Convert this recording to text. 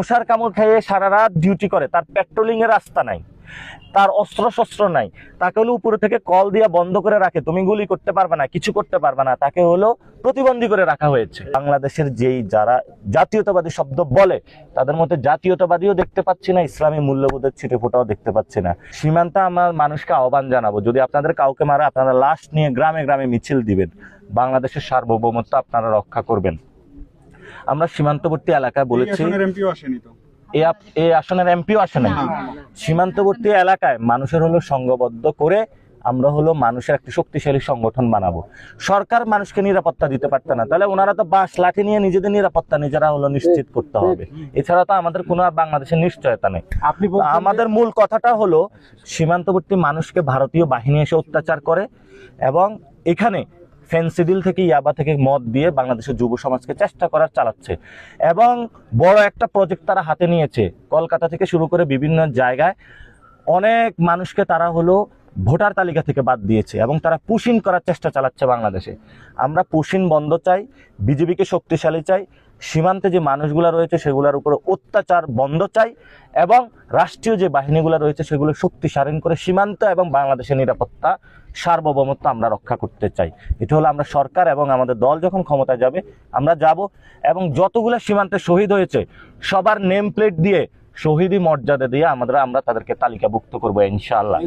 মশার কামড় খেয়ে সারা রাত ডিউটি করে, তার পেট্রোলিং এর রাস্তা নাই, তার অস্ত্র শস্ত্র নাই, তাকে হলো উপরে থেকে কল দিয়ে বন্ধ করে রাখে, তুমি গুলি করতে পারবে না, কিছু করতে পারবে না, তাকে হলো প্রতিবন্ধী করে রাখা হয়েছে। বাংলাদেশের যেই যারা জাতীয়তাবাদী শব্দ বলে তাদের মধ্যে জাতীয়তাবাদীও দেখতে পাচ্ছি না, ইসলামী মূল্যবোধের ছিটেফোঁটাও দেখতে পাচ্ছি না। সীমান্তে আমার মানুষকে আহ্বান জানাবো, যদি আপনাদের কাউকে মারে আপনারা লাশ নিয়ে গ্রামে গ্রামে মিছিল দিবেন, বাংলাদেশের সার্বভৌমত্ব আপনারা রক্ষা করবেন। আমরা সীমান্তবর্তী এলাকায় বলেছি, এই আসনের এমপিও আসে নাই। সীমান্তবর্তী এলাকায় মানুষের হলো সংঘবদ্ধ করে আমরা হলো মানুষের একটি শক্তিশালী সংগঠন বানাবো। সরকার মানুষকে নিরাপত্তা দিতে পারত না, তাহলে ওনারা তো বাঁশ লাঠি নিয়ে নিজেদের নিরাপত্তা নিজেরা হলো নিশ্চিত করতে হবে। এছাড়া তো আমাদের কোনো আর বাংলাদেশের নিশ্চয়তা নেই। আমাদের মূল কথাটা হলো সীমান্তবর্তী মানুষকে ভারতীয় বাহিনী এসে অত্যাচার করে এবং এখানে ফেন্সিডিল থেকে ইয়াবা থেকে মদ দিয়ে বাংলাদেশের যুব সমাজকে চেষ্টা করার চালাচ্ছে এবং বড় একটা প্রজেক্ট তারা হাতে নিয়েছে। কলকাতা থেকে শুরু করে বিভিন্ন জায়গায় অনেক মানুষকে তারা হলো ভোটার তালিকা থেকে বাদ দিয়েছে এবং তারা পুশিং করার চেষ্টা চালাচ্ছে বাংলাদেশে। আমরা পুশিং বন্ধ চাই, বিজেপিকে শক্তিশালী চাই, সীমান্তে যে মানুষগুলো রয়েছে সেগুলোর উপরে অত্যাচার বন্ধ চাই এবং রাষ্ট্রীয় যে বাহিনীগুলো রয়েছে সেগুলো শক্তিশালী করে সীমান্ত এবং বাংলাদেশের নিরাপত্তা সার্বভৌমত্ব আমরা রক্ষা করতে চাই। এটা হলো আমরা সরকার এবং আমাদের দল যখন ক্ষমতায় যাবে আমরা যাব এবং যতগুলো সীমান্তে শহীদ হয়েছে সবার নেম প্লেট দিয়ে শহীদি মর্যাদা দিয়ে আমরা তাদেরকে তালিকাভুক্ত করবো ইনশাআল্লাহ।